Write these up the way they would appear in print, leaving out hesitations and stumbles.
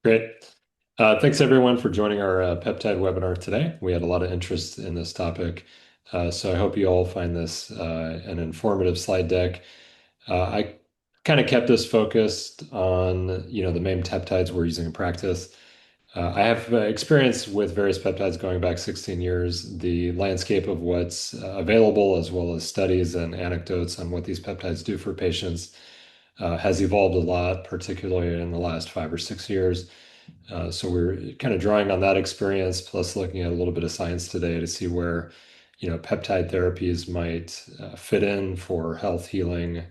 Great. Thanks everyone for joining our peptide webinar today. We had a lot of interest in this topic, so I hope you all find this an informative slide deck. I kind of kept this focused on, the main peptides we're using in practice. I have experience with various peptides going back 16 years. The landscape of what's available, as well as studies and anecdotes on what these peptides do for patients, has evolved a lot, particularly in the last 5 or 6 years. So we're kind of drawing on that experience, plus looking at a little bit of science today to see where, peptide therapies might fit in for health, healing,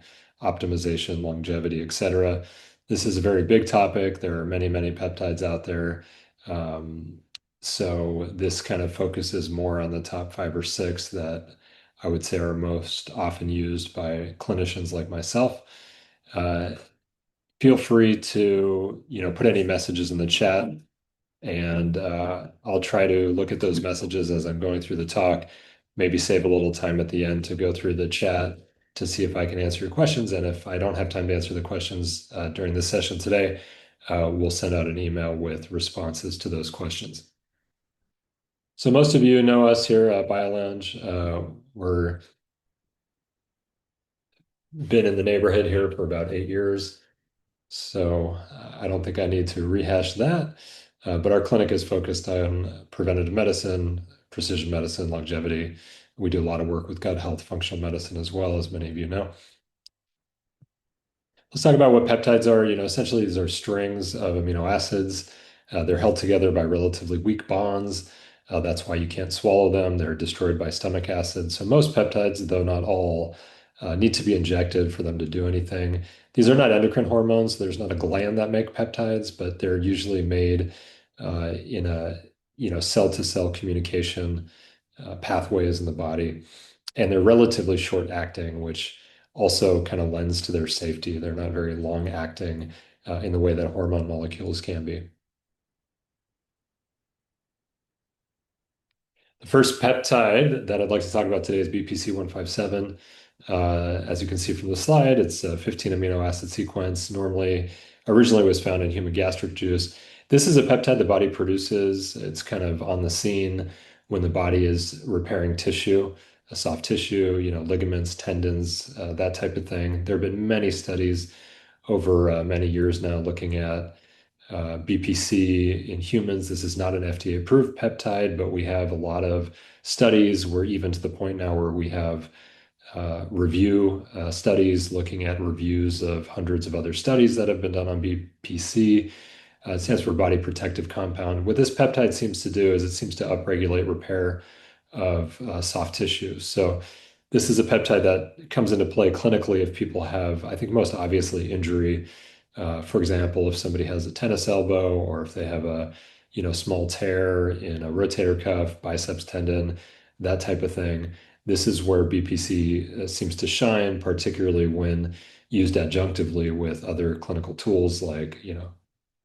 optimization, longevity, et cetera. This is a very big topic. There are many, many peptides out there. Um, so this kind of focuses more on the top five or six that I would say are most often used by clinicians like myself. Uh, Feel free to, put any messages in the chat, and I'll try to look at those messages as I'm going through the talk. Maybe save a little time at the end to go through the chat to see if I can answer your questions. And if I don't have time to answer the questions during this session today, we'll send out an email with responses to those questions. So most of you know us here at BioLounge. We're been in the neighborhood here for about 8 years. So I don't think I need to rehash that. But our clinic is focused on preventative medicine, precision medicine, longevity. We do a lot of work with gut health, functional medicine as well, as many of you know. Let's talk about what peptides are. Essentially, these are strings of amino acids. They're held together by relatively weak bonds. That's why you can't swallow them. They're destroyed by stomach acid. So most peptides, though not all, need to be injected for them to do anything. These are not endocrine hormones. There's not a gland that make peptides, but they're usually made in a cell-to-cell communication pathways in the body, and they're relatively short acting, which also kind of lends to their safety. They're not very long acting in the way that hormone molecules can be. The first peptide that I'd like to talk about today is BPC-157. As you can see from the slide, it's a 15 amino acid sequence. Originally was found in human gastric juice. This is a peptide the body produces. It's kind of on the scene when the body is repairing tissue, a soft tissue, ligaments, tendons, that type of thing. There have been many studies over many years now looking at BPC in humans. This is not an FDA-approved peptide, but we have a lot of studies. We're even to the point now where we have review studies looking at reviews of hundreds of other studies that have been done on BPC. It stands for body protective compound. What this peptide seems to do is it seems to upregulate repair of soft tissues. So this is a peptide that comes into play clinically if people have, I think most obviously, injury. For example, if somebody has a tennis elbow, or if they have a small tear in a rotator cuff, biceps tendon, that type of thing. This is where BPC seems to shine, particularly when used adjunctively with other clinical tools like,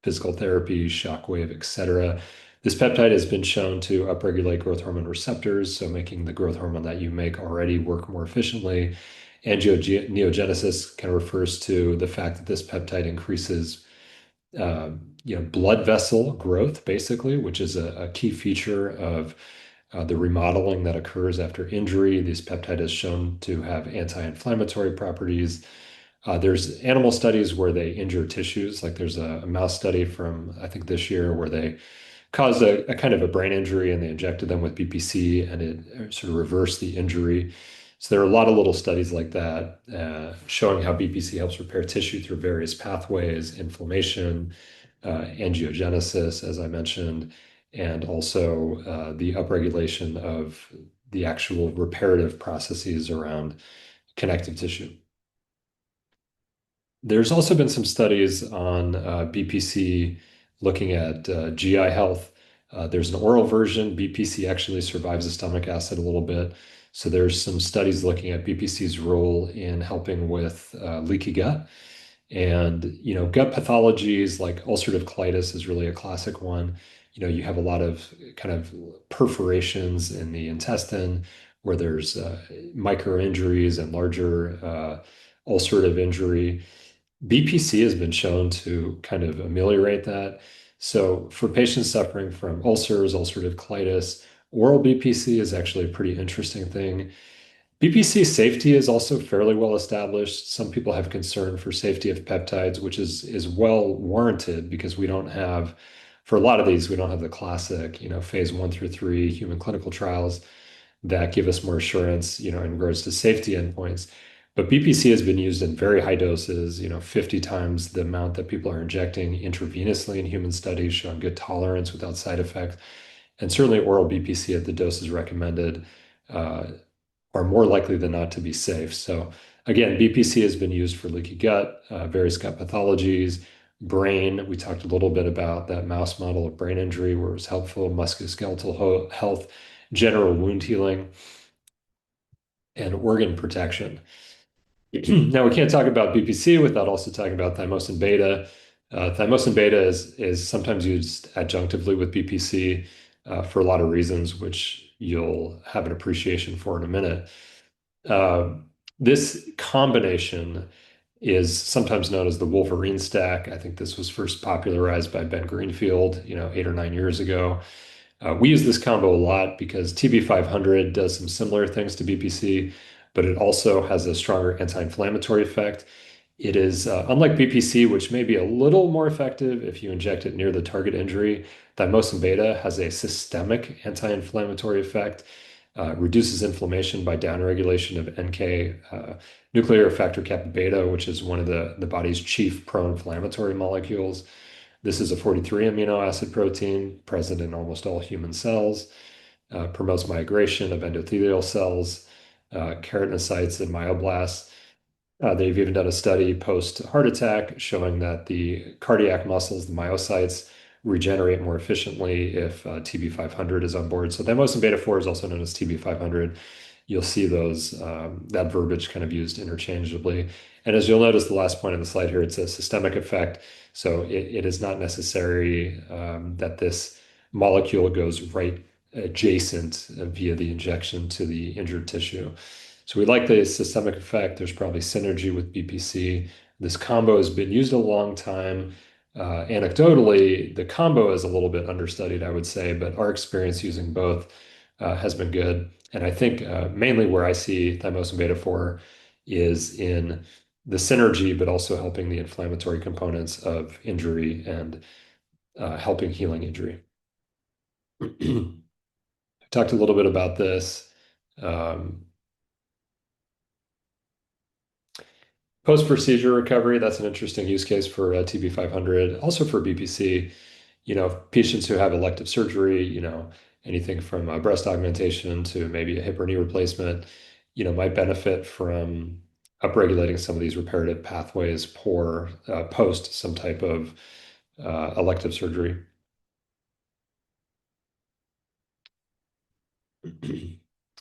physical therapy, shockwave, etc. This peptide has been shown to upregulate growth hormone receptors, so making the growth hormone that you make already work more efficiently. Angioneogenesis kind of refers to the fact that this peptide increases blood vessel growth, basically, which is a key feature of the remodeling that occurs after injury. This peptide is shown to have anti-inflammatory properties. There's animal studies where they injure tissues, like there's a mouse study from, I think, this year where they caused a kind of a brain injury and they injected them with BPC and it sort of reversed the injury. So there are a lot of little studies like that showing how BPC helps repair tissue through various pathways, inflammation, angiogenesis, as I mentioned, and also the upregulation of the actual reparative processes around connective tissue. There's also been some studies on BPC looking at GI health. There's an oral version. BPC actually survives the stomach acid a little bit. So there's some studies looking at BPC's role in helping with leaky gut. And, gut pathologies like ulcerative colitis is really a classic one. You have a lot of kind of perforations in the intestine where there's micro injuries and larger ulcerative injury. BPC has been shown to kind of ameliorate that. So for patients suffering from ulcers, ulcerative colitis, oral BPC is actually a pretty interesting thing. BPC safety is also fairly well established. Some people have concern for safety of peptides, which is well warranted because we don't have, for a lot of these, we don't have the classic, phase 1 through 3 human clinical trials that give us more assurance, in regards to safety endpoints. But BPC has been used in very high doses, 50 times the amount that people are injecting intravenously in human studies, showing good tolerance without side effects. And certainly oral BPC at the doses recommended uh, are more likely than not to be safe. So again, BPC has been used for leaky gut, various gut pathologies, brain. We talked a little bit about that mouse model of brain injury where it was helpful, musculoskeletal health, general wound healing, and organ protection. Now, we can't talk about BPC without also talking about thymosin beta. Thymosin beta is sometimes used adjunctively with BPC for a lot of reasons, which you'll have an appreciation for in a minute. Uh, this combination is sometimes known as the Wolverine stack. I think this was first popularized by Ben Greenfield, 8 or 9 years ago. We use this combo a lot because TB500 does some similar things to BPC, but it also has a stronger anti-inflammatory effect. It is, unlike BPC, which may be a little more effective if you inject it near the target injury, thymosin beta has a systemic anti-inflammatory effect, reduces inflammation by downregulation of NK, nuclear factor kappa beta, which is one of the body's chief pro-inflammatory molecules. This is a 43 amino acid protein present in almost all human cells, promotes migration of endothelial cells, keratinocytes, and myoblasts. They've even done a study post heart attack showing that the cardiac muscles, the myocytes, regenerate more efficiently if TB500 is on board. So thymosin beta 4 is also known as TB500. You'll see those that verbiage kind of used interchangeably. And as you'll notice, the last point on the slide here, it's a systemic effect. So it is not necessary that this molecule goes right adjacent via the injection to the injured tissue. So we like the systemic effect. There's probably synergy with BPC. This combo has been used a long time. Anecdotally, the combo is a little bit understudied, I would say, but our experience using both has been good. And I think mainly where I see thymosin beta 4 is in the synergy, but also helping the inflammatory components of injury and helping healing injury. I talked a little bit about this. Um, Post-procedure recovery, that's an interesting use case for TB500, also for BPC. Patients who have elective surgery, anything from breast augmentation to maybe a hip or knee replacement, might benefit from upregulating some of these reparative pathways post some type of elective surgery.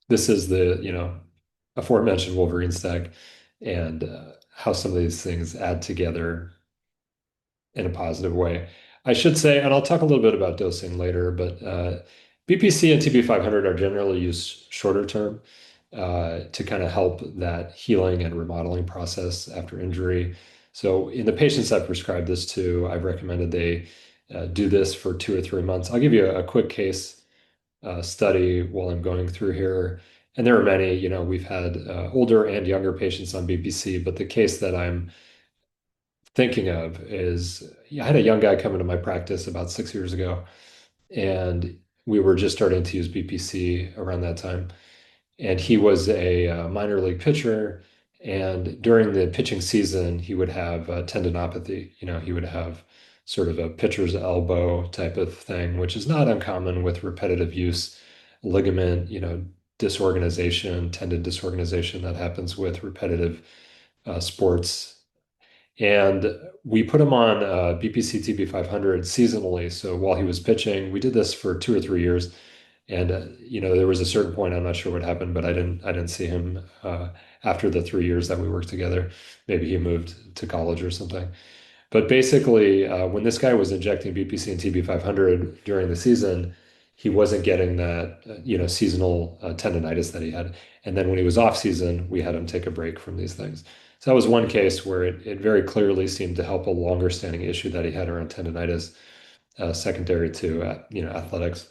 This is the, aforementioned Wolverine stack and how some of these things add together in a positive way. I should say, and I'll talk a little bit about dosing later, but BPC and TB500 are generally used shorter term to kind of help that healing and remodeling process after injury. So in the patients I've prescribed this to, I've recommended they do this for 2 or 3 months. I'll give you a quick case study while I'm going through here. And there are many, we've had older and younger patients on BPC, but the case that I'm thinking of is I had a young guy come into my practice about 6 years ago, and we were just starting to use BPC around that time. And he was a minor league pitcher. And during the pitching season, he would have tendinopathy. He would have sort of a pitcher's elbow type of thing, which is not uncommon with repetitive use, ligament, disorganization, tendon disorganization that happens with repetitive sports. And we put him on BPC TB500 seasonally. So while he was pitching, we did this for 2 or 3 years. And there was a certain point, I'm not sure what happened, but I didn't see him after the 3 years that we worked together. Maybe he moved to college or something. But basically, when this guy was injecting BPC and TB500 during the season, he wasn't getting that, seasonal tendonitis that he had. And then when he was off season, we had him take a break from these things. So that was one case where it very clearly seemed to help a longer standing issue that he had around tendonitis. secondary to athletics.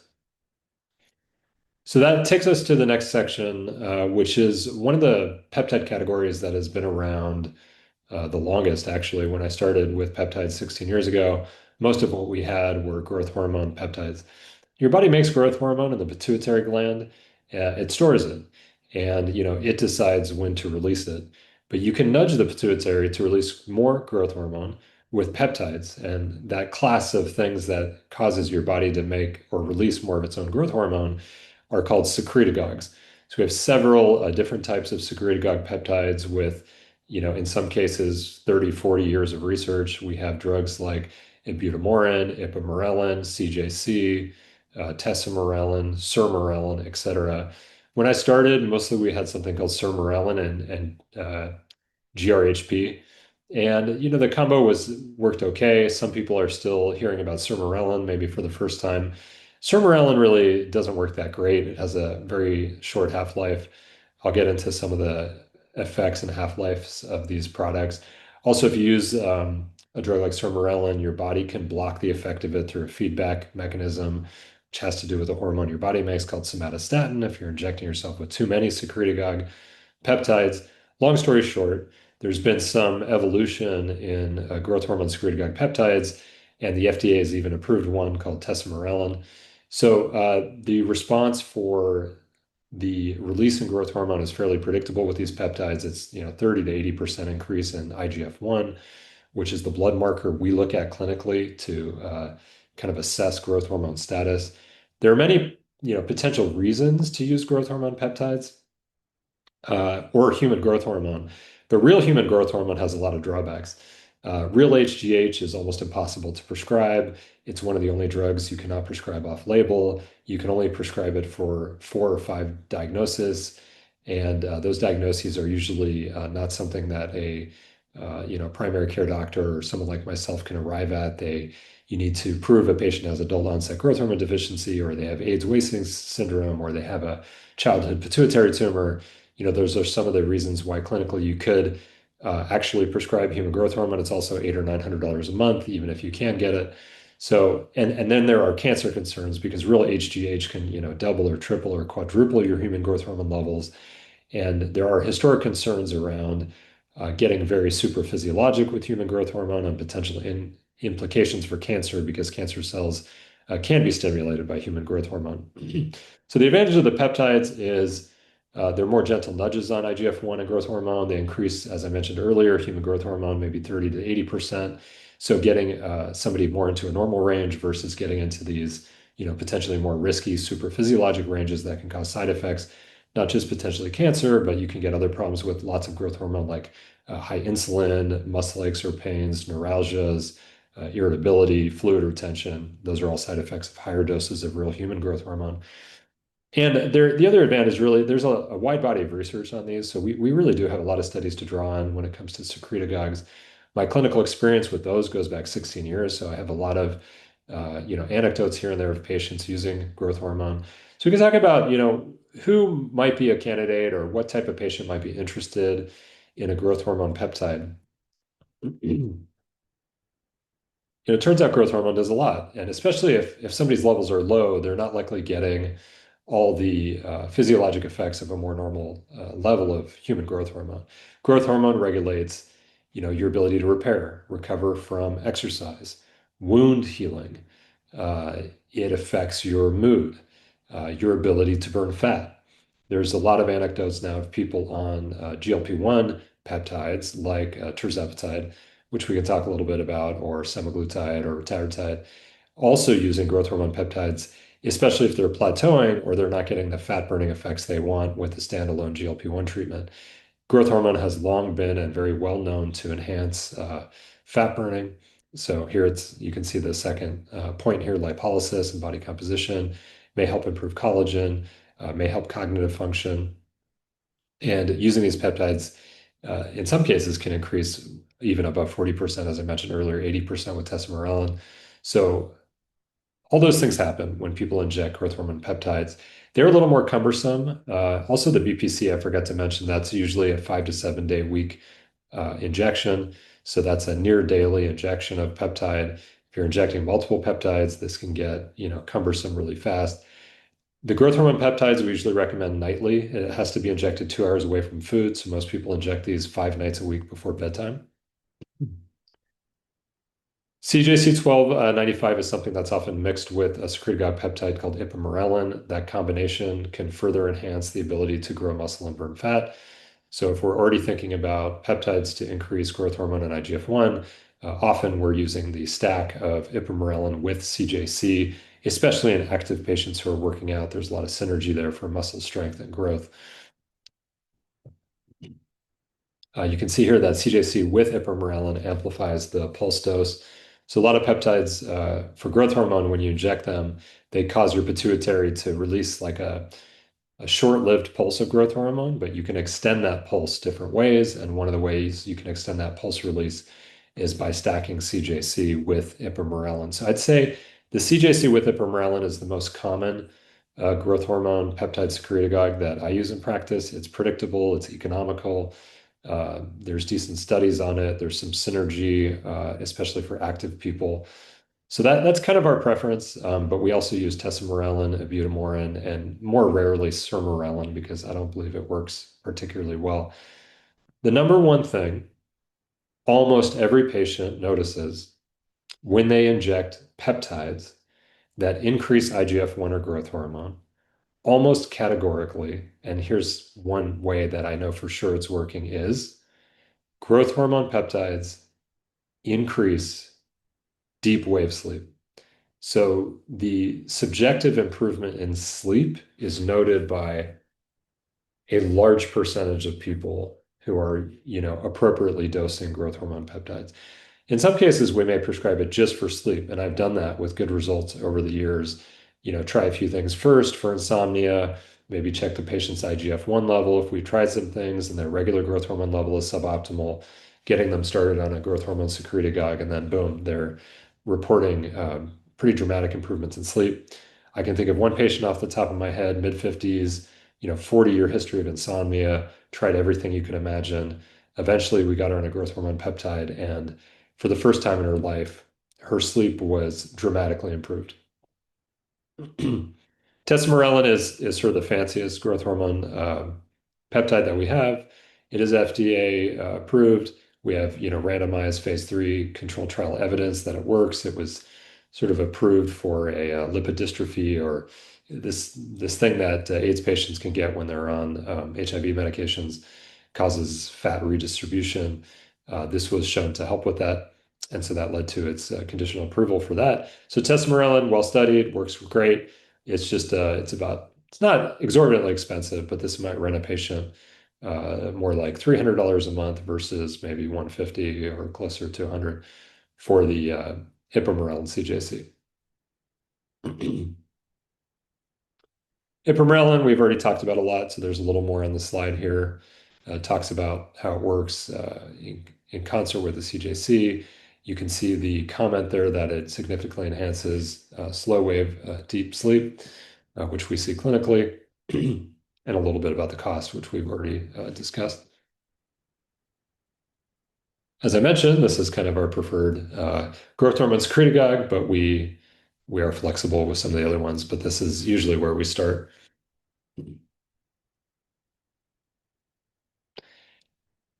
So that takes us to the next section, which is one of the peptide categories that has been around the longest, actually. When I started with peptides 16 years ago, most of what we had were growth hormone peptides. Your body makes growth hormone in the pituitary gland. It stores it, and it decides when to release it. But you can nudge the pituitary to release more growth hormone with peptides, and that class of things that causes your body to make or release more of its own growth hormone are called secretagogues. So we have several different types of secretagogue peptides with, in some cases, 30, 40 years of research. We have drugs like ibutamoren, ipamorelin, CJC, tesamorelin, sermorelin, et cetera. When I started, mostly we had something called sermorelin and GRHP. And the combo was worked okay. Some people are still hearing about sermorelin maybe for the first time. Sermorelin really doesn't work that great. It has a very short half-life. I'll get into some of the effects and half-lives of these products. Also, if you use a drug like sermorelin, your body can block the effect of it through a feedback mechanism, which has to do with a hormone your body makes called somatostatin. If you're injecting yourself with too many secretagogue peptides. Long story short, there's been some evolution in growth hormone secretagogue peptides, and the FDA has even approved one called tesamorelin. So the response for the release in growth hormone is fairly predictable with these peptides. It's 30 to 80% increase in IGF-1, which is the blood marker we look at clinically to kind of assess growth hormone status. There are many potential reasons to use growth hormone peptides or human growth hormone. The real human growth hormone has a lot of drawbacks. Real HGH is almost impossible to prescribe. It's one of the only drugs you cannot prescribe off label. You can only prescribe it for 4 or 5 diagnoses. And those diagnoses are usually not something that a primary care doctor or someone like myself can arrive at. You need to prove a patient has adult onset growth hormone deficiency, or they have AIDS wasting syndrome, or they have a childhood pituitary tumor. Those are some of the reasons why clinically you could actually prescribe human growth hormone. It's also $800 or $900 a month, even if you can get it. So, and then there are cancer concerns because real HGH can, double or triple or quadruple your human growth hormone levels. And there are historic concerns around getting very super physiologic with human growth hormone and potential implications for cancer because cancer cells can be stimulated by human growth hormone. So the advantage of the peptides is they're more gentle nudges on IGF-1 and growth hormone. They increase, as I mentioned earlier, human growth hormone maybe 30 to 80%. So getting somebody more into a normal range versus getting into these, potentially more risky super physiologic ranges that can cause side effects, not just potentially cancer, but you can get other problems with lots of growth hormone like high insulin, muscle aches or pains, neuralgias, irritability, fluid retention. Those are all side effects of higher doses of real human growth hormone. And the other advantage really, there's a wide body of research on these. So we really do have a lot of studies to draw on when it comes to secretagogues. My clinical experience with those goes back 16 years. So I have a lot of, anecdotes here and there of patients using growth hormone. So we can talk about, who might be a candidate or what type of patient might be interested in a growth hormone peptide. It turns out growth hormone does a lot. And especially if somebody's levels are low, they're not likely getting all the physiologic effects of a more normal level of human growth hormone. Growth hormone regulates, your ability to repair, recover from exercise, wound healing. It affects your mood, your ability to burn fat. There's a lot of anecdotes now of people on GLP-1 peptides like tirzepatide, which we can talk a little bit about, or semaglutide or retatrutide, also using growth hormone peptides, especially if they're plateauing or they're not getting the fat burning effects they want with the standalone GLP-1 treatment. Growth hormone has long been and very well known to enhance fat burning. So here you can see the second point here, lipolysis and body composition may help improve collagen, may help cognitive function. And using these peptides, in some cases, can increase even above 40%, as I mentioned earlier, 80% with tesamorelin. So all those things happen when people inject growth hormone peptides. They're a little more cumbersome. Also, the BPC, I forgot to mention, that's usually a 5 to 7 day week injection. So that's a near daily injection of peptide. If you're injecting multiple peptides, this can get, cumbersome really fast. The growth hormone peptides we usually recommend nightly. It has to be injected 2 hours away from food. So most people inject these 5 nights a week before bedtime. CJC1295 is something that's often mixed with a secretagogue peptide called ipamorelin. That combination can further enhance the ability to grow muscle and burn fat. So if we're already thinking about peptides to increase growth hormone and IGF-1, often we're using the stack of ipamorelin with CJC, especially in active patients who are working out. There's a lot of synergy there for muscle strength and growth. You can see here that CJC with ipamorelin amplifies the pulse dose. So a lot of peptides for growth hormone, when you inject them, they cause your pituitary to release like a short-lived pulse of growth hormone, but you can extend that pulse different ways. And one of the ways you can extend that pulse release is by stacking CJC with ipamorelin. So I'd say the CJC with ipamorelin is the most common growth hormone peptide secretagogue that I use in practice. It's predictable, it's economical. There's decent studies on it. There's some synergy, especially for active people. So that's kind of our preference, but we also use tesamorelin, ibutamoren, and more rarely sermorelin because I don't believe it works particularly well. The number one thing almost every patient notices when they inject peptides that increase IGF-1 or growth hormone, almost categorically, and here's one way that I know for sure it's working is growth hormone peptides increase deep wave sleep. So the subjective improvement in sleep is noted by a large percentage of people who are, appropriately dosing growth hormone peptides. In some cases, we may prescribe it just for sleep, and I've done that with good results over the years. Try a few things first for insomnia, maybe check the patient's IGF-1 level. If we tried some things and their regular growth hormone level is suboptimal, getting them started on a growth hormone secretagogue, and then boom, they're reporting pretty dramatic improvements in sleep. I can think of one patient off the top of my head, mid 50s, 40-year history of insomnia, tried everything you could imagine. Eventually, we got her on a growth hormone peptide, and for the first time in her life, her sleep was dramatically improved. Tesamorelin is sort of the fanciest growth hormone peptide that we have. It is FDA approved. We have, randomized phase 3 controlled trial evidence that it works. It was sort of approved for a lipid dystrophy or this thing that AIDS patients can get when they're on HIV medications causes fat redistribution. This was shown to help with that. And so that led to its conditional approval for that. So tesamorelin, well studied, works great. It's just it's not exorbitantly expensive, but this might run a patient more like $300 a month versus maybe 150 or closer to 100 for the ipamorelin CJC. Ipamorelin, we've already talked about a lot, so there's a little more on the slide here. Talks about how it works in concert with the CJC. You can see the comment there that it significantly enhances slow wave deep sleep, which we see clinically, and a little bit about the cost, which we've already discussed. As I mentioned, this is kind of our preferred growth hormone secretagogue, but we are flexible with some of the other ones, but this is usually where we start.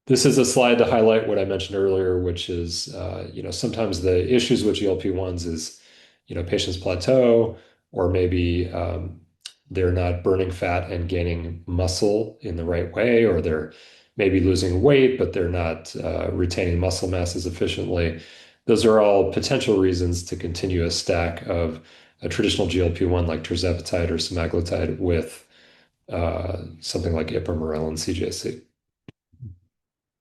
This is a slide to highlight what I mentioned earlier, which is, sometimes the issues with GLP-1s is, patients plateau, or maybe they're not burning fat and gaining muscle in the right way, or they're maybe losing weight, but they're not retaining muscle mass as efficiently. Those are all potential reasons to continue a stack of a traditional GLP-1 like tirzepatide or semaglutide with something like ipamorelin CJC.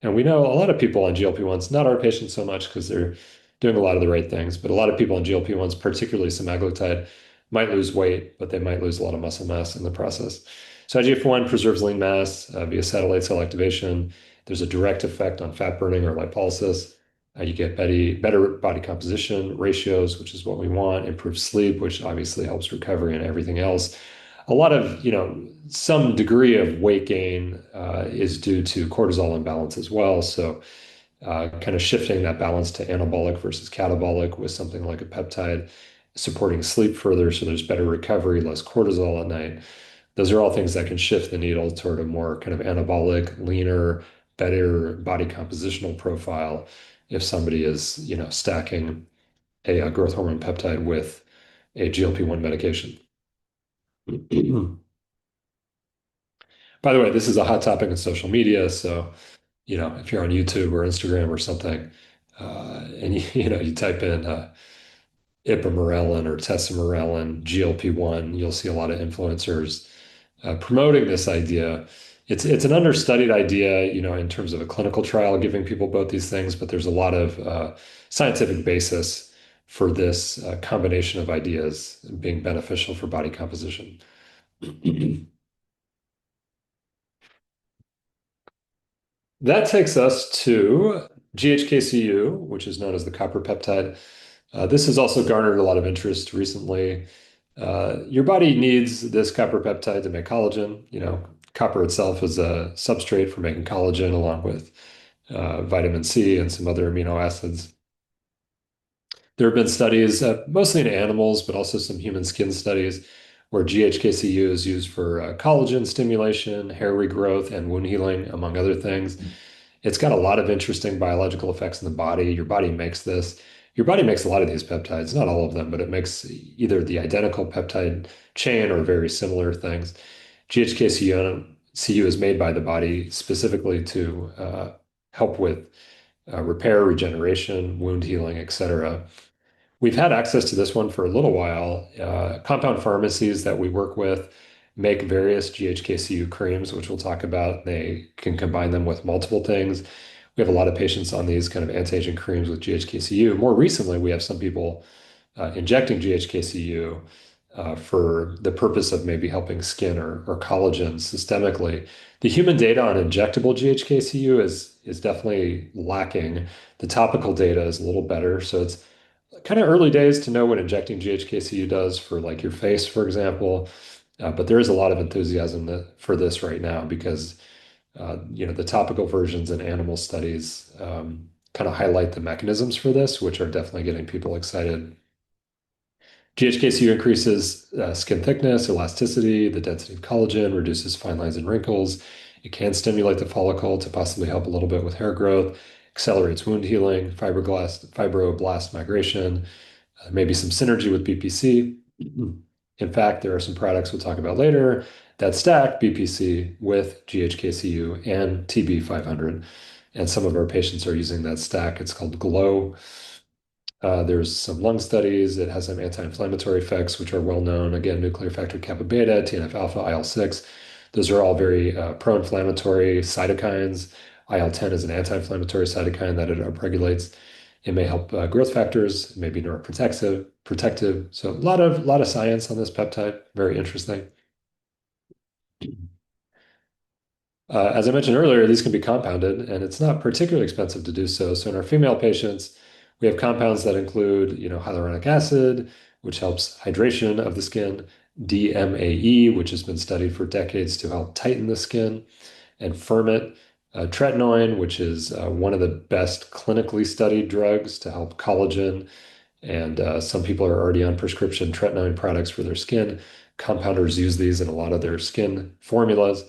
And we know a lot of people on GLP-1s, not our patients so much because they're doing a lot of the right things, but a lot of people on GLP-1s, particularly semaglutide, might lose weight, but they might lose a lot of muscle mass in the process. So IGF-1 preserves lean mass via satellite cell activation. There's a direct effect on fat burning or lipolysis. You get better body composition ratios, which is what we want, improved sleep, which obviously helps recovery and everything else. A lot of, some degree of weight gain is due to cortisol imbalance as well. So kind of shifting that balance to anabolic versus catabolic with something like a peptide, supporting sleep further so there's better recovery, less cortisol at night. Those are all things that can shift the needle toward a more kind of anabolic, leaner, better body compositional profile if somebody is, stacking a growth hormone peptide with a GLP-1 medication. By the way, this is a hot topic in social media, so if you're on YouTube or Instagram or something, and you type in ipamorelin or tesamorelin, GLP-1, you'll see a lot of influencers promoting this idea. It's an understudied idea, in terms of a clinical trial, giving people both these things, but there's a lot of scientific basis for this combination of ideas being beneficial for body composition. That takes us to GHKCU, which is known as the copper peptide. This has also garnered a lot of interest recently. Your body needs this copper peptide to make collagen. Copper itself is a substrate for making collagen, along with vitamin C and some other amino acids. There have been studies, mostly in animals, but also some human skin studies, where GHKCU is used for collagen stimulation, hair regrowth, and wound healing, among other things. It's got a lot of interesting biological effects in the body. Your body makes this. Your body makes a lot of these peptides, not all of them, but it makes either the identical peptide chain or very similar things. GHKCU is made by the body specifically to help with repair, regeneration, wound healing, etc. We've had access to this one for a little while. Compound pharmacies that we work with make various GHKCU creams, which we'll talk about. They can combine them with multiple things. We have a lot of patients on these kind of anti-aging creams with GHKCU. More recently, we have some people injecting GHKCU for the purpose of maybe helping skin or collagen systemically. The human data on injectable GHKCU is definitely lacking. The topical data is a little better, so it's kind of early days to know what injecting GHKCU does for like your face, for example. But there is a lot of enthusiasm for this right now because the topical versions in animal studies kind of highlight the mechanisms for this, which are definitely getting people excited. GHKCU increases skin thickness, elasticity, the density of collagen, reduces fine lines and wrinkles. It can stimulate the follicle to possibly help a little bit with hair growth, accelerates wound healing, fibroblast migration, maybe some synergy with BPC. In fact, there are some products we'll talk about later that stack BPC with GHKCU and TB500. And some of our patients are using that stack. It's called Glow. There's some lung studies. It has some anti-inflammatory effects, which are well known. Again, nuclear factor kappa beta, TNF alpha, IL-6. Those are all very pro-inflammatory cytokines. IL-10 is an anti-inflammatory cytokine that it upregulates. It may help growth factors, it may be protective. So a lot of science on this peptide. Very interesting. As I mentioned earlier, these can be compounded, and it's not particularly expensive to do so. So in our female patients, we have compounds that include, hyaluronic acid, which helps hydration of the skin, DMAE, which has been studied for decades to help tighten the skin, and Ferment, tretinoin, which is one of the best clinically studied drugs to help collagen. And some people are already on prescription tretinoin products for their skin. Compounders use these in a lot of their skin formulas.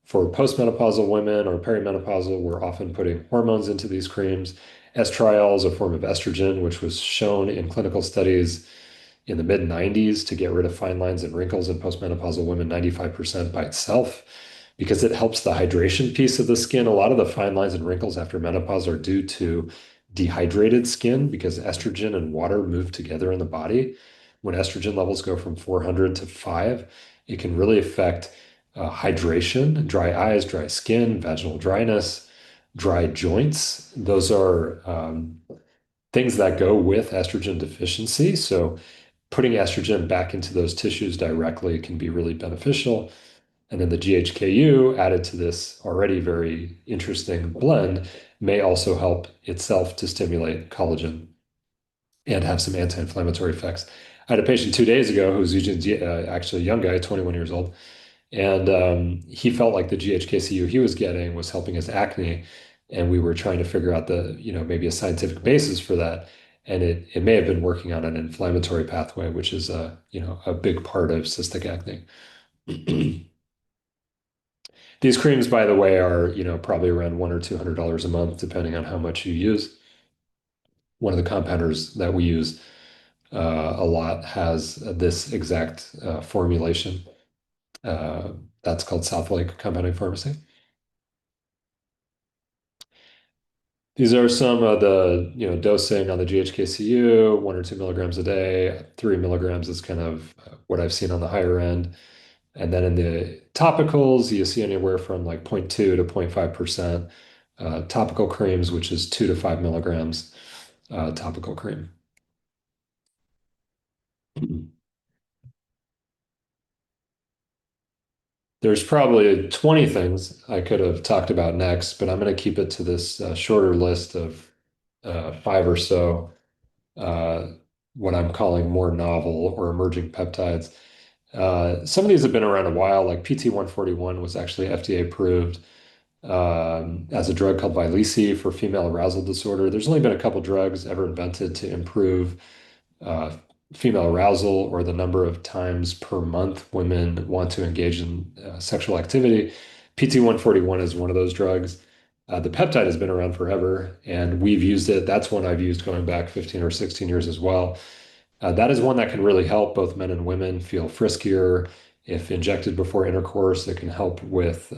For postmenopausal women or perimenopausal, we're often putting hormones into these creams. Estriol is a form of estrogen, which was shown in clinical studies in the mid 90s to get rid of fine lines and wrinkles in postmenopausal women 95% by itself because it helps the hydration piece of the skin. A lot of the fine lines and wrinkles after menopause are due to dehydrated skin because estrogen and water move together in the body. When estrogen levels go from 400 to 5, it can really affect hydration, dry eyes, dry skin, vaginal dryness, dry joints. Those are things that go with estrogen deficiency. So putting estrogen back into those tissues directly can be really beneficial. And then the GHKU added to this already very interesting blend may also help itself to stimulate collagen and have some anti-inflammatory effects. I had a patient 2 days ago who was using, actually a young guy, 21 years old, and he felt like the GHKCU he was getting was helping his acne. and we were trying to figure out maybe a scientific basis for that. And it may have been working on an inflammatory pathway, which is a big part of cystic acne. These creams, by the way, are, probably around $100 or $200 a month, depending on how much you use. One of the compounders that we use a lot has this exact formulation. Uh, that's called South Lake Compounding Pharmacy. These are some of the, dosing on the GHKCU, 1 or 2 milligrams a day. 3 milligrams is kind of what I've seen on the higher end. And then in the topicals, you see anywhere from like 0.2 to 0.5% topical creams, which is 2 to 5 milligrams topical cream. There's probably 20 things I could have talked about next, but I'm going to keep it to this shorter list of five or so, uh, what I'm calling more novel or emerging peptides. Some of these have been around a while, like PT-141 was actually FDA approved as a drug called Vyleesi for female arousal disorder. There's only been a couple drugs ever invented to improve uh, female arousal or the number of times per month women want to engage in sexual activity. PT-141 is one of those drugs. The peptide has been around forever, and we've used it. That's one I've used going back 15 or 16 years as well. That is one that can really help both men and women feel friskier. If injected before intercourse, it can help with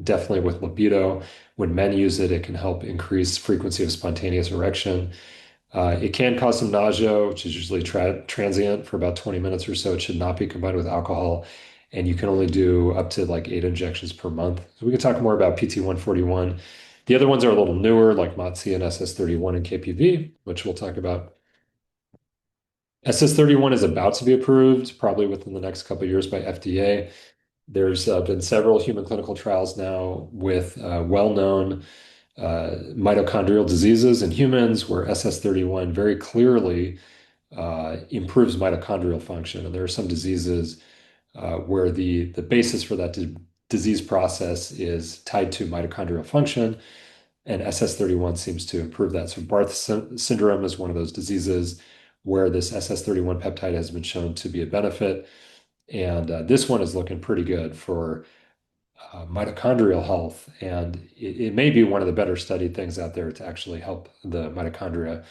definitely with libido. When men use it, it can help increase frequency of spontaneous erection. It can cause some nausea, which is usually transient for about 20 minutes or so. It should not be combined with alcohol. And you can only do up to like 8 injections per month. So we can talk more about PT-141. The other ones are a little newer, like MOTS and SS31 and KPV, which we'll talk about. SS31 is about to be approved, probably within the next couple of years by FDA. There's been several human clinical trials now with well-known mitochondrial diseases in humans where SS31 very clearly improves mitochondrial function. And there are some diseases where the basis for that disease process is tied to mitochondrial function, and SS31 seems to improve that. So Barth syndrome is one of those diseases where this SS31 peptide has been shown to be a benefit. And this one is looking pretty good for mitochondrial health. And it may be one of the better studied things out there to actually help the mitochondria.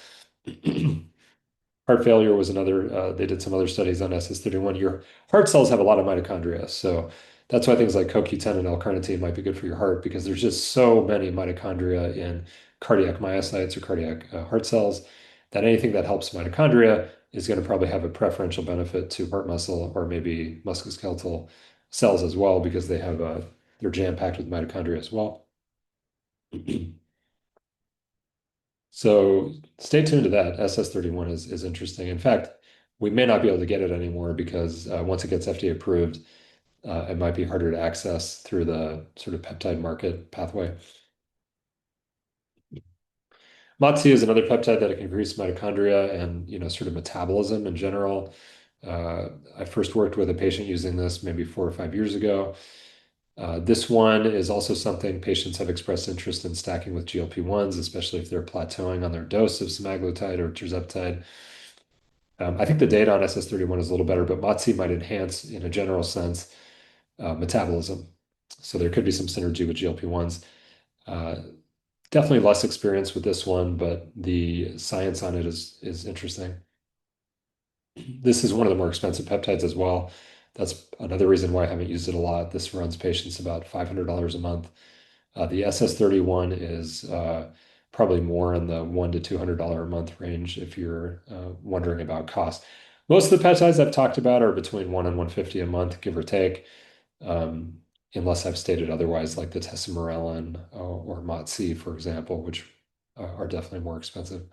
Heart failure was another, they did some other studies on SS31. Your heart cells have a lot of mitochondria. So that's why things like CoQ10 and L-carnitine might be good for your heart because there's just so many mitochondria in cardiac myocytes or cardiac heart cells that anything that helps mitochondria is going to probably have a preferential benefit to heart muscle or maybe musculoskeletal cells as well because they're jam-packed with mitochondria as well. So stay tuned to that. SS31 is interesting. In fact, we may not be able to get it anymore because once it gets FDA approved, it might be harder to access through the sort of peptide market pathway. MOTS is another peptide that can increase mitochondria and sort of metabolism in general. I first worked with a patient using this maybe 4 or 5 years ago. This one is also something patients have expressed interest in stacking with GLP-1s, especially if they're plateauing on their dose of semaglutide or tirzepatide. I think the data on SS31 is a little better, but MOTS might enhance, in a general sense, metabolism. So there could be some synergy with GLP-1s. Uh, Definitely less experience with this one, but the science on it is interesting. This is one of the more expensive peptides as well. That's another reason why I haven't used it a lot. This runs patients about $500 a month. The SS31 is probably more in the $100 to $200 a month range if you're wondering about cost. Most of the peptides I've talked about are between 1 and 150 a month, give or take, um, unless I've stated otherwise, like the tesamorelin or MOTS, for example, which are definitely more expensive.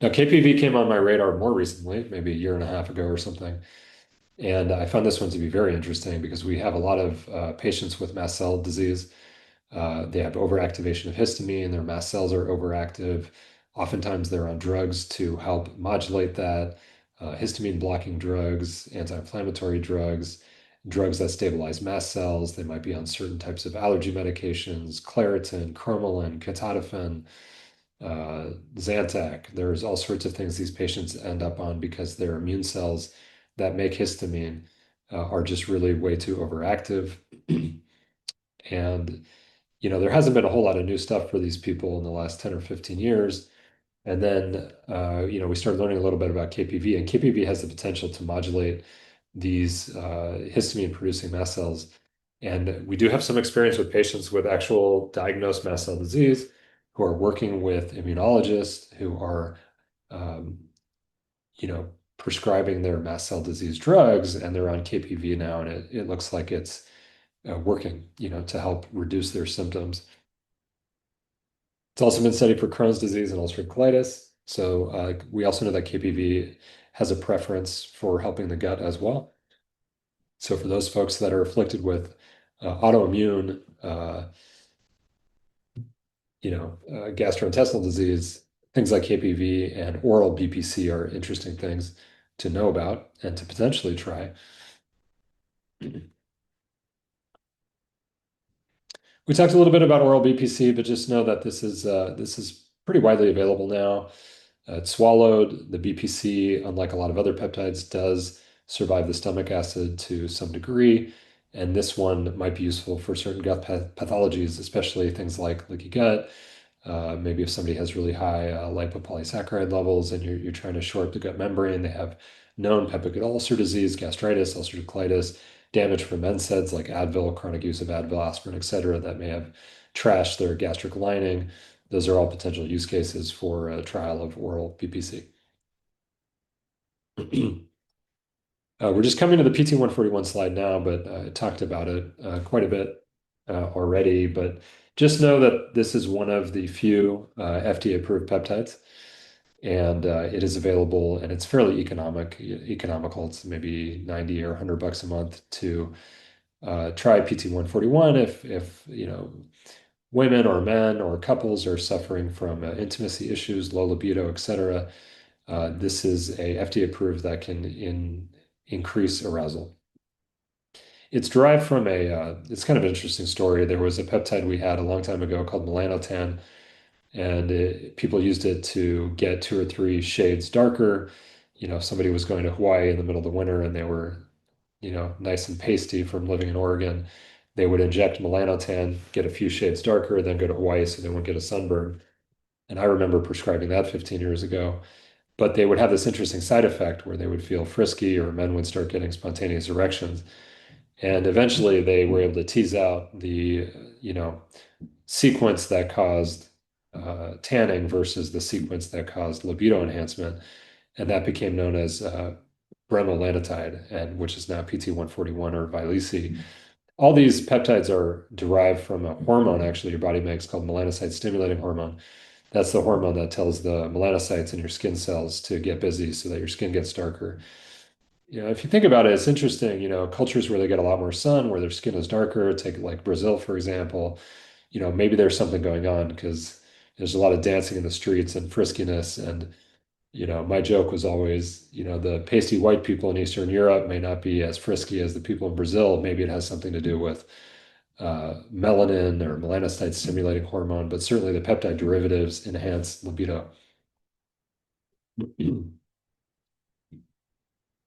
Now, KPV came on my radar more recently, maybe a year and a half ago or something. And I found this one to be very interesting because we have a lot of patients with mast cell disease. They have overactivation of histamine, their mast cells are overactive. Oftentimes, they're on drugs to help modulate that, histamine blocking drugs, anti-inflammatory drugs. drugs that stabilize mast cells. They might be on certain types of allergy medications, Claritin, Cromolyn, Ketotifen, Zantac. There's all sorts of things these patients end up on because their immune cells that make histamine are just really way too overactive. And, there hasn't been a whole lot of new stuff for these people in the last 10 or 15 years. And then, we started learning a little bit about KPV, and KPV has the potential to modulate these histamine producing mast cells. And we do have some experience with patients with actual diagnosed mast cell disease who are working with immunologists who are, um, prescribing their mast cell disease drugs, and they're on KPV now, and it looks like it's working, to help reduce their symptoms. It's also been studied for Crohn's disease and ulcerative colitis. So we also know that KPV has a preference for helping the gut as well. So for those folks that are afflicted with autoimmune, gastrointestinal disease, things like KPV and oral BPC are interesting things to know about and to potentially try. We talked a little bit about oral BPC, but just know that this is pretty widely available now. It's swallowed. The BPC, unlike a lot of other peptides, does survive the stomach acid to some degree. And this one might be useful for certain gut pathologies, especially things like leaky gut. Maybe if somebody has really high lipopolysaccharide levels and you're trying to shore up the gut membrane, they have known peptic ulcer disease, gastritis, ulcerative colitis, damage from NSAIDs like Advil, chronic use of Advil, aspirin, et cetera, that may have trashed their gastric lining. Those are all potential use cases for a trial of oral PPC. We're just coming to the PT-141 slide now, but I talked about it quite a bit already. But just know that this is one of the few FDA-approved peptides, and it is available, and it's fairly economical. It's maybe 90 or $100 a month to try PT-141 if women or men or couples are suffering from intimacy issues, low libido, etc. This is a FDA approved that can increase arousal. It's derived from it's kind of an interesting story. There was a peptide we had a long time ago called melanotan, and people used it to get 2 or 3 shades darker. If somebody was going to Hawaii in the middle of the winter and they were, nice and pasty from living in Oregon, they would inject melanotan, get a few shades darker, then go to Hawaii so they wouldn't get a sunburn. And I remember prescribing that 15 years ago. But they would have this interesting side effect where they would feel frisky or men would start getting spontaneous erections. And eventually they were able to tease out the, sequence that caused tanning versus the sequence that caused libido enhancement. And that became known as bremelanotide, and which is now PT-141 or Vyleesi. All these peptides are derived from a hormone actually your body makes called melanocyte stimulating hormone. That's the hormone that tells the melanocytes in your skin cells to get busy so that your skin gets darker. If you think about it, it's interesting, cultures where they get a lot more sun, where their skin is darker, take like Brazil, for example, maybe there's something going on because there's a lot of dancing in the streets and friskiness. And, my joke was always, the pasty white people in Eastern Europe may not be as frisky as the people in Brazil. Maybe it has something to do with melanin or melanocyte stimulating hormone, but certainly the peptide derivatives enhance libido.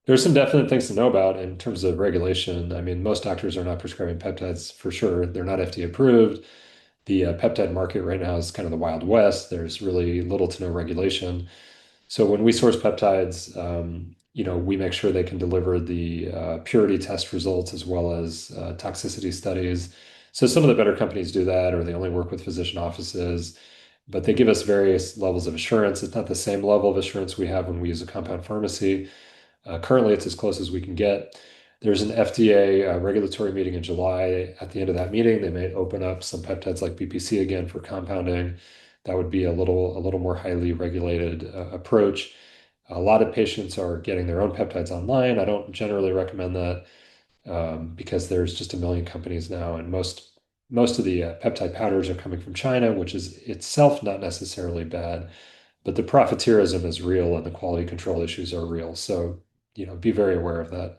There's some definite things to know about in terms of regulation. I mean, most doctors are not prescribing peptides for sure. They're not FDA approved. The peptide market right now is kind of the Wild West. There's really little to no regulation. So when we source peptides, we make sure they can deliver the purity test results as well as toxicity studies. So some of the better companies do that, or they only work with physician offices, but they give us various levels of assurance. It's not the same level of assurance we have when we use a compound pharmacy. Currently, it's as close as we can get. There's an FDA regulatory meeting in July. At the end of that meeting, they may open up some peptides like BPC again for compounding. That would be a little more highly regulated approach. A lot of patients are getting their own peptides online. I don't generally recommend that because there's just a million companies now, and most of the peptide powders are coming from China, which is itself not necessarily bad, but the profiteerism is real and the quality control issues are real. So, be very aware of that.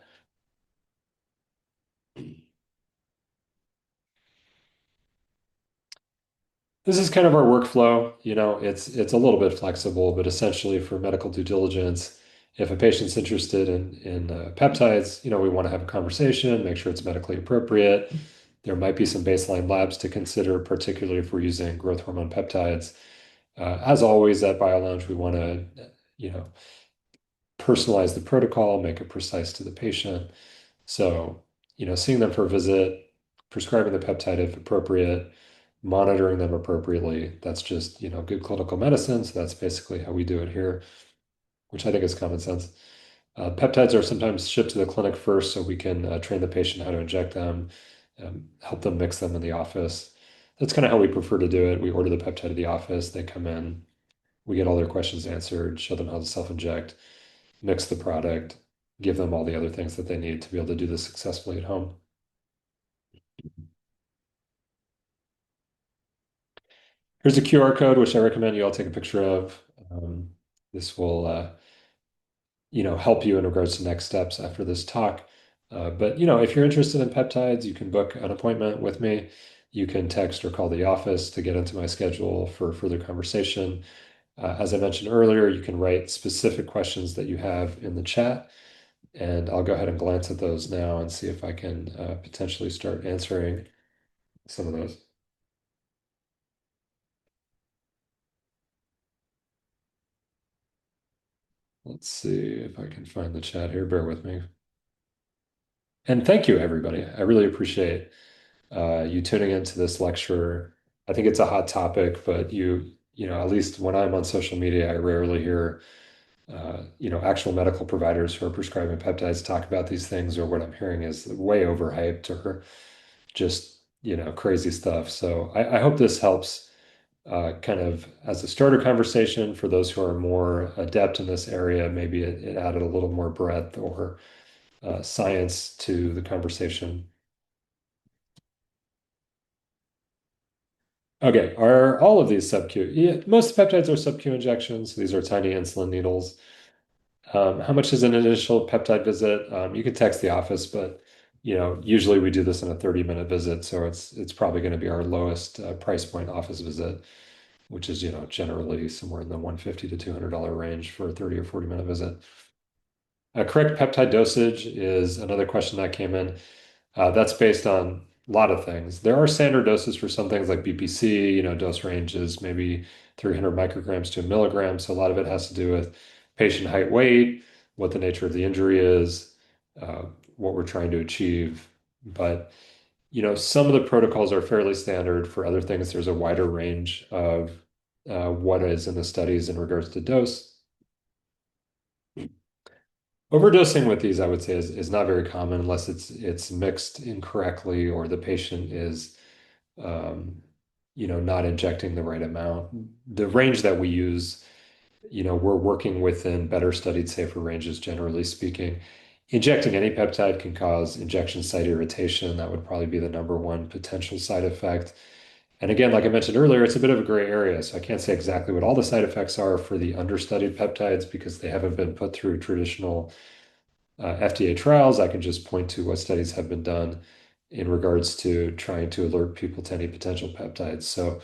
This is kind of our workflow. It's a little bit flexible, but essentially for medical due diligence, if a patient's interested in peptides, we want to have a conversation, make sure it's medically appropriate. There might be some baseline labs to consider, particularly if we're using growth hormone peptides. As always, at BioLounge, we want to, you know, personalize the protocol, make it precise to the patient. So, seeing them for a visit, prescribing the peptide if appropriate, monitoring them appropriately. That's just, good clinical medicine. So that's basically how we do it here, which I think is common sense. Peptides are sometimes shipped to the clinic first so we can train the patient how to inject them, help them mix them in the office. That's kind of how we prefer to do it. We order the peptide at the office, they come in, we get all their questions answered, show them how to self-inject, mix the product, give them all the other things that they need to be able to do this successfully at home. Here's a QR code, which I recommend you all take a picture of. This will, help you in regards to next steps after this talk. But, if you're interested in peptides, you can book an appointment with me. You can text or call the office to get into my schedule for further conversation. As I mentioned earlier, you can write specific questions that you have in the chat, and I'll go ahead and glance at those now and see if I can potentially start answering some of those. Let's see if I can find the chat here. Bear with me. And thank you, everybody. I really appreciate you tuning into this lecture. I think it's a hot topic, but at least when I'm on social media, I rarely hear, actual medical providers who are prescribing peptides talk about these things, or what I'm hearing is way overhyped or just, crazy stuff. So I hope this helps kind of as a starter conversation for those who are more adept in this area. Maybe it added a little more breadth or science to the conversation. Okay, are all of these sub-Q? Yeah, most peptides are sub-Q injections. These are tiny insulin needles. How much is an initial peptide visit? You could text the office, but usually we do this in a 30-minute visit, so it's probably going to be our lowest price point office visit, which is generally somewhere in the 150 to $200 range for a 30 or 40-minute visit. Correct peptide dosage is another question that came in. That's based on a lot of things. There are standard doses for some things like BPC, dose ranges, maybe 300 micrograms to a milligram. So a lot of it has to do with patient height, weight, what the nature of the injury is, uh, what we're trying to achieve. But, some of the protocols are fairly standard. For other things, there's a wider range of what is in the studies in regards to dose. Overdosing with these, I would say, is not very common unless it's mixed incorrectly or the patient is, um, not injecting the right amount. The range that we use, we're working within better studied, safer ranges, generally speaking. Injecting any peptide can cause injection site irritation. That would probably be the number one potential side effect. And again, like I mentioned earlier, it's a bit of a gray area. So I can't say exactly what all the side effects are for the understudied peptides because they haven't been put through traditional FDA trials. I can just point to what studies have been done in regards to trying to alert people to any potential peptides. So,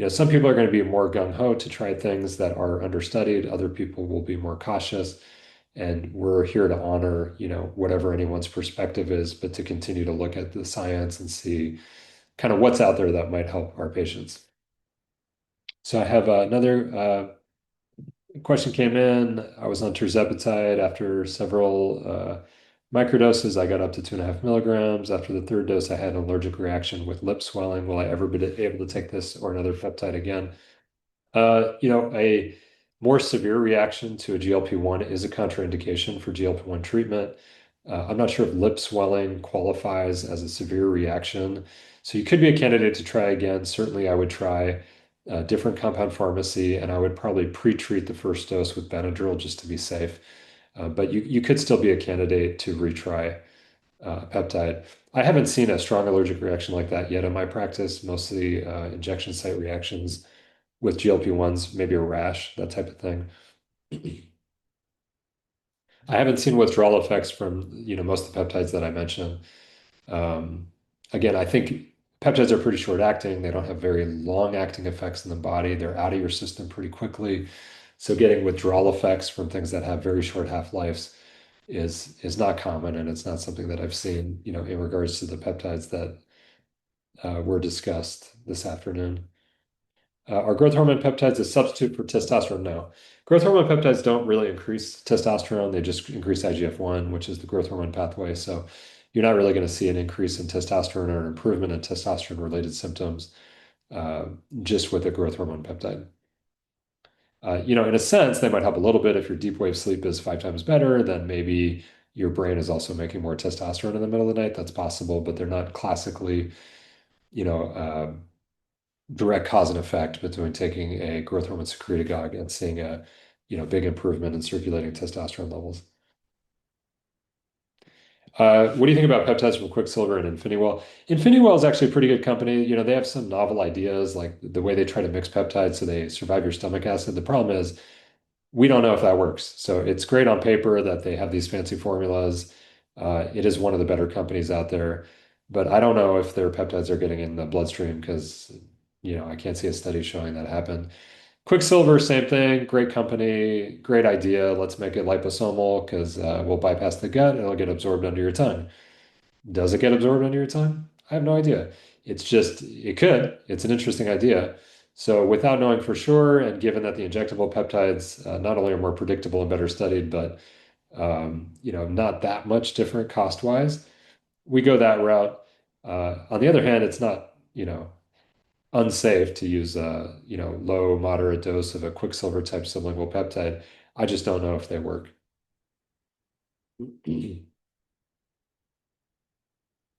some people are going to be more gung-ho to try things that are understudied. Other people will be more cautious. And we're here to honor, whatever anyone's perspective is, but to continue to look at the science and see kind of what's out there that might help our patients. So I have another question came in. I was on tirzepatide after several microdoses. I got up to 2.5 milligrams. After the third dose, I had an allergic reaction with lip swelling. Will I ever be able to take this or another peptide again? A more severe reaction to a GLP-1 is a contraindication for GLP-1 treatment. I'm not sure if lip swelling qualifies as a severe reaction. So you could be a candidate to try again. Certainly, I would try a different compound pharmacy, and I would probably pre-treat the first dose with Benadryl just to be safe. But you could still be a candidate to retry a peptide. I haven't seen a strong allergic reaction like that yet in my practice. Mostly injection site reactions with GLP-1s, maybe a rash, that type of thing. I haven't seen withdrawal effects from, most of the peptides that I mentioned. Um, Again, I think Peptides are pretty short acting. They don't have very long acting effects in the body. They're out of your system pretty quickly. So getting withdrawal effects from things that have very short half-lives is not common, and it's not something that I've seen, in regards to the peptides that were discussed this afternoon. Are growth hormone peptides a substitute for testosterone? No. Growth hormone peptides don't really increase testosterone. They just increase IGF-1, which is the growth hormone pathway. So you're not really going to see an increase in testosterone or an improvement in testosterone-related symptoms uh, just with a growth hormone peptide. In a sense, they might help a little bit if your deep wave sleep is 5 times better, then maybe your brain is also making more testosterone in the middle of the night. That's possible, but they're not classically, you know, direct cause and effect between taking a growth hormone secretagogue and seeing a, big improvement in circulating testosterone levels. What do you think about peptides from Quicksilver and InfiniWell? InfiniWell is actually a pretty good company. They have some novel ideas, like the way they try to mix peptides so they survive your stomach acid. The problem is we don't know if that works. So it's great on paper that they have these fancy formulas. It is one of the better companies out there, but I don't know if their peptides are getting in the bloodstream because, I can't see a study showing that happened. Quicksilver, same thing. Great company, great idea. Let's make it liposomal because we'll bypass the gut and it'll get absorbed under your tongue. Does it get absorbed under your tongue? I have no idea. It's just, it could. It's an interesting idea. So, without knowing for sure, and given that the injectable peptides not only are more predictable and better studied, but not that much different cost-wise, we go that route. On the other hand, it's not, unsafe to use a, low, moderate dose of a Quicksilver type sublingual peptide. I just don't know if they work.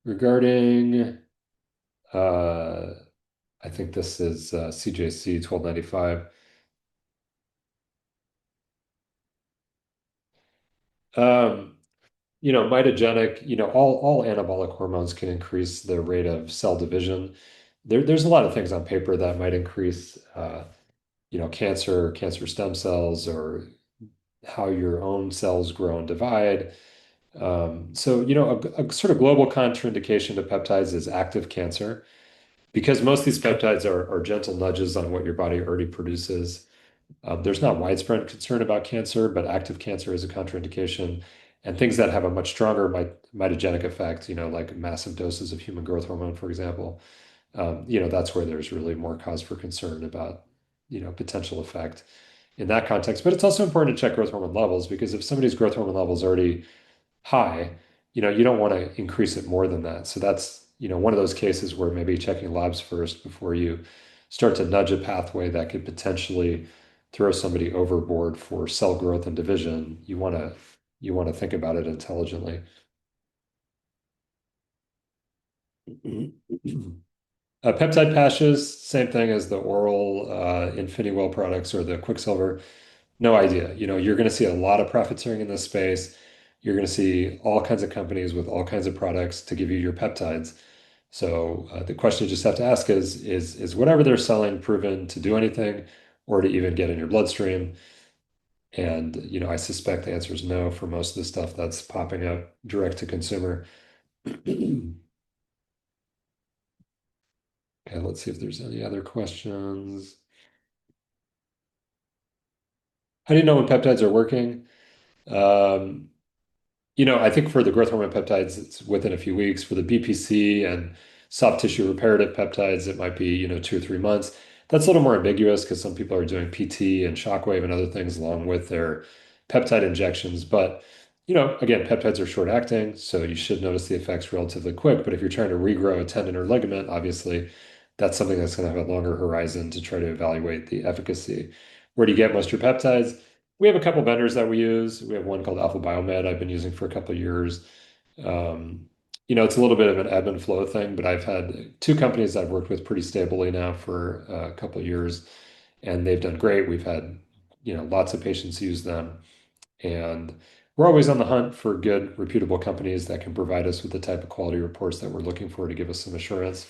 Regarding uh, I think this is CJC 1295. Um, mitogenic, all anabolic hormones can increase the rate of cell division. There's a lot of things on paper that might increase, cancer stem cells, or how your own cells grow and divide. So, a sort of global contraindication to peptides is active cancer because most of these peptides are gentle nudges on what your body already produces. There's not widespread concern about cancer, but active cancer is a contraindication. And things that have a much stronger mitogenic effect, like massive doses of human growth hormone, for example, that's where there's really more cause for concern about, potential effect in that context. But it's also important to check growth hormone levels because if somebody's growth hormone level is already high, you don't want to increase it more than that. So that's, one of those cases where maybe checking labs first before you start to nudge a pathway that could potentially throw somebody overboard for cell growth and division. You want to think about it intelligently. Peptide patches, same thing as the oral InfiniWell products or the Quicksilver. No idea. You're going to see a lot of profiteering in this space. You're going to see all kinds of companies with all kinds of products to give you your peptides. So the question you just have to ask is whatever they're selling proven to do anything or to even get in your bloodstream? And I suspect the answer is no for most of the stuff that's popping up direct to consumer. Okay, let's see if there's any other questions. How do you know when peptides are working? Um, I think for the growth hormone peptides, it's within a few weeks. For the BPC and soft tissue reparative peptides, it might be, 2 or 3 months. That's a little more ambiguous because some people are doing PT and shockwave and other things along with their peptide injections. But, again, peptides are short acting, so you should notice the effects relatively quick. But if you're trying to regrow a tendon or ligament, obviously, that's something that's going to have a longer horizon to try to evaluate the efficacy. Where do you get most of your peptides? We have a couple vendors that we use. We have one called Alpha Biomed I've been using for a couple of years. Um, it's a little bit of an ebb and flow thing, but I've had two companies I've worked with pretty stably now for a couple of years, and they've done great. We've had, lots of patients use them, and we're always on the hunt for good, reputable companies that can provide us with the type of quality reports that we're looking for to give us some assurance.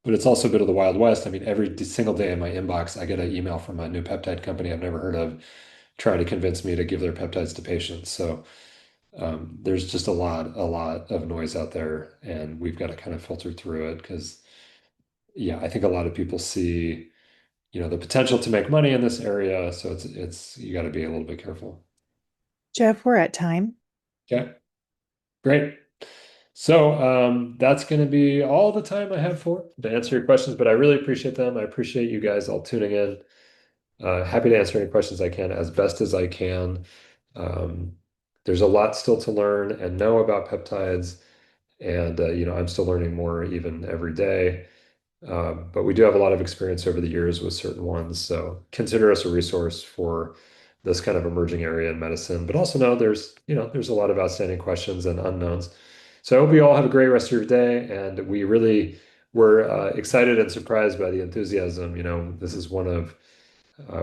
But it's also a bit of the Wild West. I mean, every single day in my inbox, I get an email from a new peptide company I've never heard of trying to convince me to give their peptides to patients. So There's just a lot of noise out there, and we've got to kind of filter through it because, yeah, I think a lot of people see, the potential to make money in this area. So it's you got to be a little bit careful. Jeff, we're at time. Okay, great. So that's going to be all the time I have for to answer your questions, but I really appreciate them. I appreciate you guys all tuning in. Happy to answer any questions I can as best as I can. Um, there's a lot still to learn and know about peptides, and I'm still learning more even every day. But we do have a lot of experience over the years with certain ones, so consider us a resource for this kind of emerging area in medicine. But also know there's a lot of outstanding questions and unknowns. So I hope you all have a great rest of your day, and we really were excited and surprised by the enthusiasm. This is one of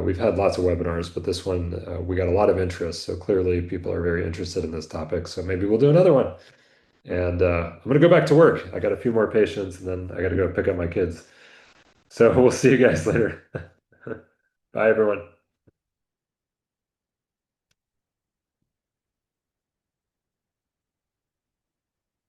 we've had lots of webinars, but this one we got a lot of interest. So clearly, people are very interested in this topic. So maybe we'll do another one. And I'm going to go back to work. I got a few more patients, and then I got to go pick up my kids. So we'll see you guys later. Bye, everyone.